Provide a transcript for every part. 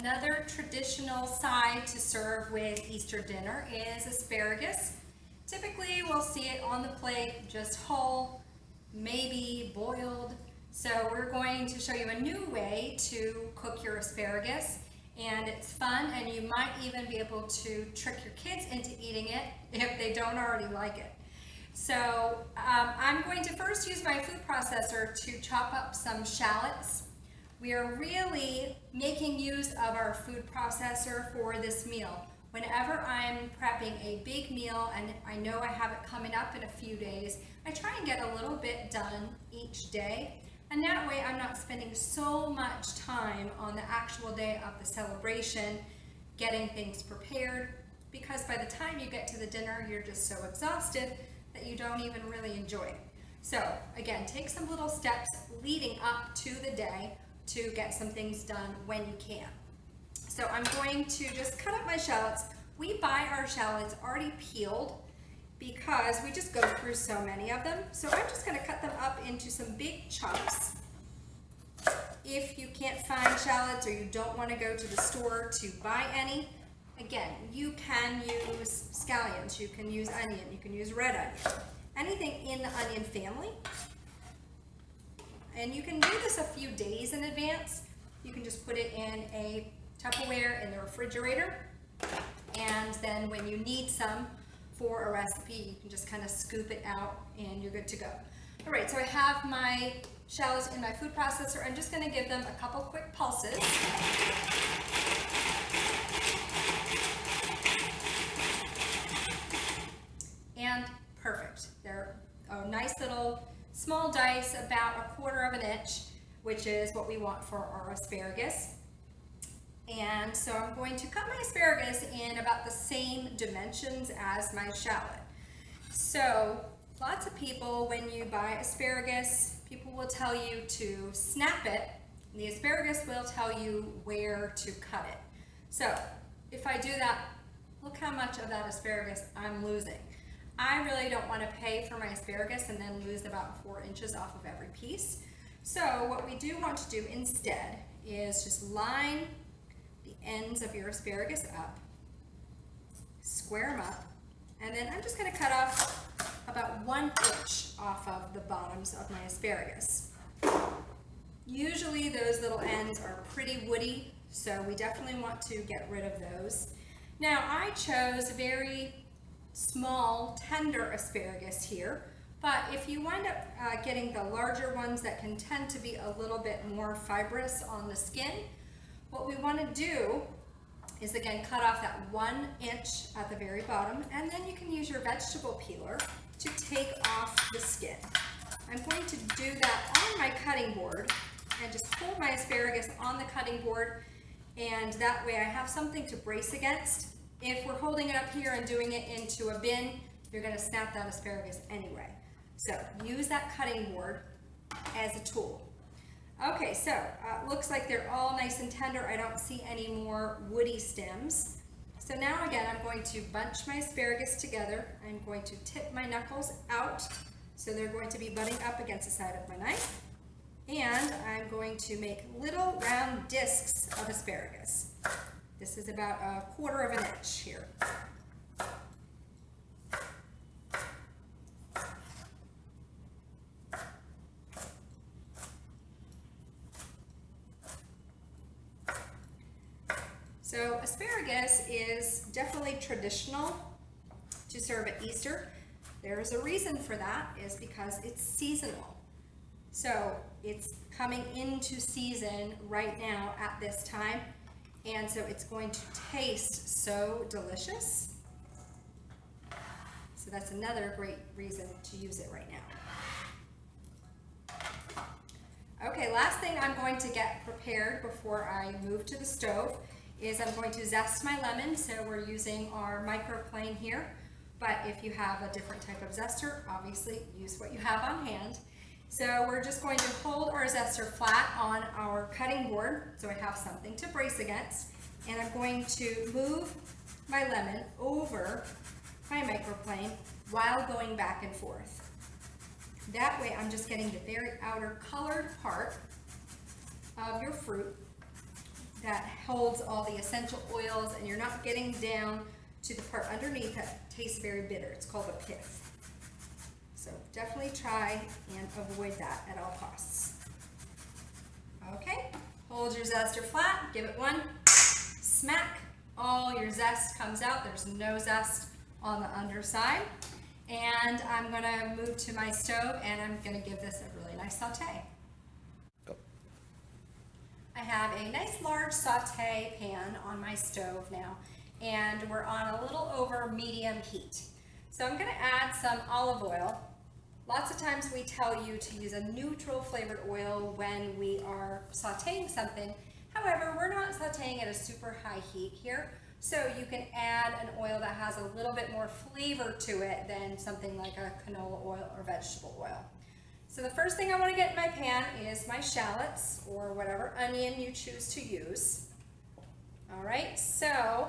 Another traditional side to serve with Easter dinner is asparagus. Typically, we'll see it on the plate, just whole, maybe boiled. So we're going to show you a new way to cook your asparagus, and it's fun, and you might even be able to trick your kids into eating it if they don't already like it. So I'm going to first use my food processor to chop up some shallots. We are really making use of our food processor for this meal. Whenever I'm prepping a big meal and I know I have it coming up in a few days, I try and get a little bit done each day. And that way I'm not spending so much time on the actual day of the celebration getting things prepared, because by the time you get to the dinner, you're just so exhausted that you don't even really enjoy it. So again, take some little steps leading up to the day to get some things done when you can. So I'm going to just cut up my shallots. We buy our shallots already peeled because we just go through so many of them. So I'm just going to cut them up into some big chunks. If you can't find shallots or you don't want to go to the store to buy any, again, you can use scallions, you can use onion, you can use red onion, anything in the onion family. And you can do this a few days in advance. You can just put it in a Tupperware in the refrigerator, and then when you need some for a recipe, you can just kind of scoop it out and you're good to go. All right, so I have my shallots in my food processor. I'm just going to give them a couple quick pulses. And perfect. They're a nice little small dice, about 1/4 of an inch, which is what we want for our asparagus. And so I'm going to cut my asparagus in about the same dimensions as my shallot. So lots of people, when you buy asparagus, people will tell you to snap it, and the asparagus will tell you where to cut it. So if I do that, look how much of that asparagus I'm losing. I really don't want to pay for my asparagus and then lose about 4 inches off of every piece. So what we do want to do instead is just line the ends of your asparagus up, square them up, and then I'm just going to cut off about 1 inch off of the bottoms of my asparagus. Usually those little ends are pretty woody, so we definitely want to get rid of those. Now I chose very small, tender asparagus here, but if you wind up getting the larger ones that can tend to be a little bit more fibrous on the skin, what we want to do is again cut off that 1 inch at the very bottom, and then you can use your vegetable peeler to take off the skin. I'm going to do that on my cutting board and just hold my asparagus on the cutting board, and that way I have something to brace against. If we're holding it up here and doing it into a bin, you're going to snap that asparagus anyway. So use that cutting board as a tool. Okay, so looks like they're all nice and tender. I don't see any more woody stems. So now again, I'm going to bunch my asparagus together. I'm going to tip my knuckles out, so they're going to be butting up against the side of my knife. And I'm going to make little round discs of asparagus. This is about 1/4 of an inch here. So asparagus is definitely traditional to serve at Easter. There is a reason for that, is because it's seasonal. So it's coming into season right now at this time, and so it's going to taste so delicious. So that's another great reason to use it right now. Okay, last thing I'm going to get prepared before I move to the stove is I'm going to zest my lemon. So we're using our microplane here, but if you have a different type of zester, obviously use what you have on hand. So we're just going to hold our zester flat on our cutting board, so I have something to brace against, and I'm going to move my lemon over my microplane while going back and forth. That way I'm just getting the very outer colored part of your fruit. that holds all the essential oils, and you're not getting down to the part underneath that tastes very bitter. It's called a pith. So definitely try and avoid that at all costs. Okay, hold your zester flat, give it one smack. All your zest comes out. There's no zest on the underside. And I'm gonna move to my stove and I'm gonna give this a really nice saute. I have a nice large saute pan on my stove now, and we're on a little over medium heat. So I'm gonna add some olive oil. Lots of times we tell you to use a neutral flavored oil when we are sauteing something. However, we're not sauteing at a super high heat here, so you can add an oil that has a little bit more flavor to it than something like a canola oil or vegetable oil. So the first thing I want to get in my pan is my shallots, or whatever onion you choose to use. All right, so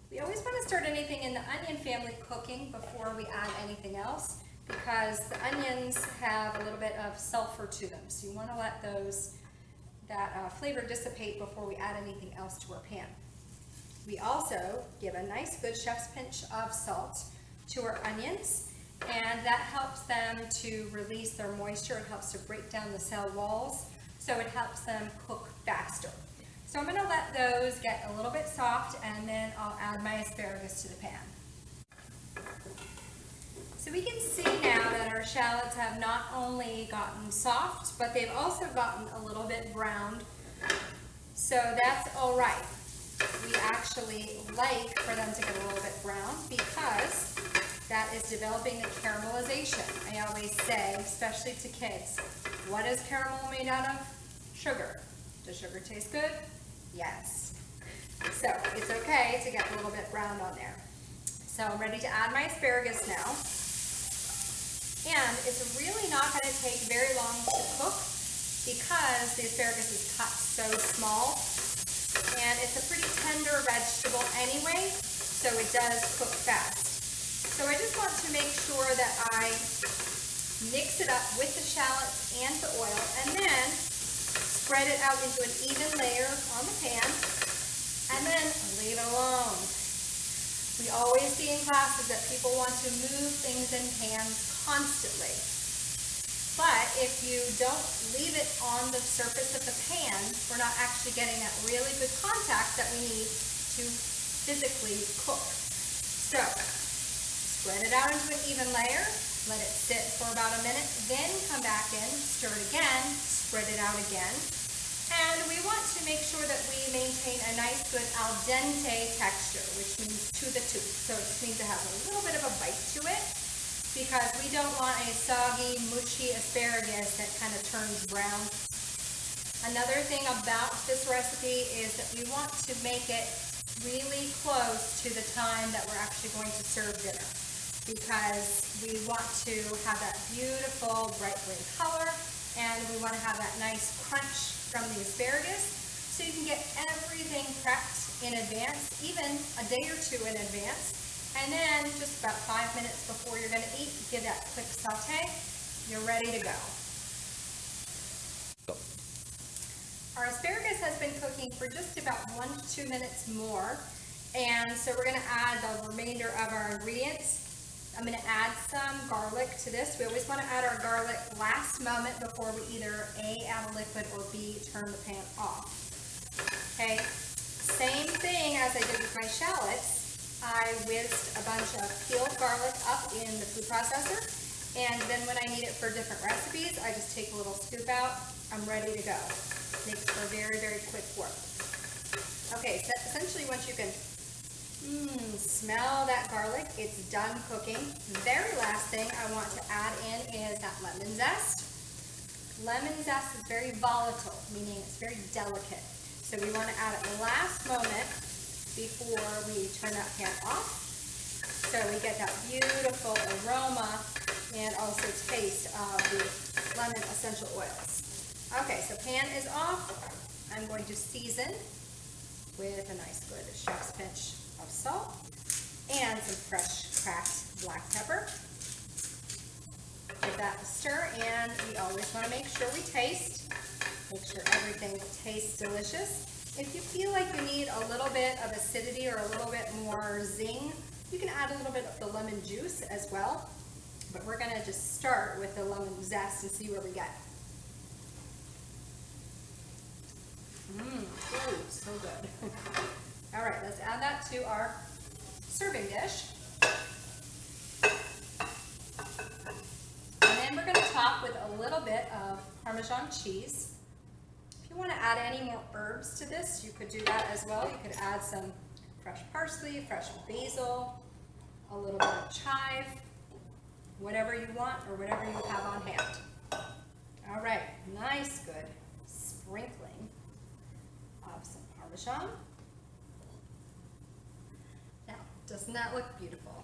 we always want to start anything in the onion family cooking before we add anything else, because the onions have a little bit of sulfur to them. So you want to let that flavor dissipate before we add anything else to our pan. We also give a nice good chef's pinch of salt to our onions, and that helps them to release their moisture. It helps to break down the cell walls, so it helps them cook faster. So I'm going to let those get a little bit soft, and then I'll add my asparagus to the pan. So we can see now that our shallots have not only gotten soft, but they've also gotten a little bit browned. So that's all right. We actually like for them to get a little bit brown because that is developing the caramelization. I always say, especially to kids, what is caramel made out of? Sugar. Does sugar taste good? Yes. So it's okay to get a little bit browned on there. So I'm ready to add my asparagus now. And it's really not going to take very long to cook because the asparagus is cut so small. And it's a pretty tender vegetable anyway, so it does cook fast. So I just want to make sure that I mix it up with the shallots and the oil, and then spread it out into an even layer on the pan, and then leave it alone. We always see in classes that people want to move things in pans constantly. But if you don't leave it on the surface of the pan, we're not actually getting that really good contact that we need to physically cook. So spread it out into an even layer, let it sit for about a minute, then come back in, stir it again, spread it out again. And we want to make sure that we maintain a nice good al dente texture, which means to the tooth. So it just means it has a little bit of a bite to it, because we don't want a soggy, mushy asparagus that kind of turns brown. Another thing about this recipe is that we want to make it really close to the time that we're actually going to serve dinner, because we want to have that beautiful bright green color, and we want to have that nice crunch from the asparagus, so you can get everything prepped in advance, even a day or two in advance. And then just about 5 minutes before you're going to eat, give that quick saute. You're ready to go. Our asparagus has been cooking for just about 1 to 2 minutes more. And so we're going to add the remainder of our ingredients. I'm going to add some garlic to this. We always want to add our garlic last moment before we either A, add a liquid, or B, turn the pan off. Okay, same thing as I did with my shallots. I whisked a bunch of peeled garlic up in the food processor, and then when I need it for different recipes, I just take a little scoop out. I'm ready to go. Makes for very, very quick work. Okay, so essentially once you can smell that garlic, it's done cooking. The very last thing I want to add in is that lemon zest. Lemon zest is very volatile, meaning it's very delicate. So we want to add it the last moment before we turn that pan off, so we get that beautiful aroma and also taste of the lemon essential oils. Okay, so pan is off. I'm going to season with a nice good chef's pinch of salt and some fresh cracked black pepper. Give that a stir, and we always want to make sure we taste. Make sure everything tastes delicious. If you feel like you need a little bit of acidity or a little bit more zing, you can add a little bit of the lemon juice as well. But we're gonna just start with the lemon zest and see where we get. Ooh, so good. All right, let's add that to our serving dish. And then we're gonna top with a little bit of Parmesan cheese. If you wanna add any more herbs to this, you could do that as well. You could add some fresh parsley, fresh basil, a little bit of chive, whatever you want or whatever you have on hand. All right, nice, good sprinkling of some Parmesan. Now, doesn't that look beautiful?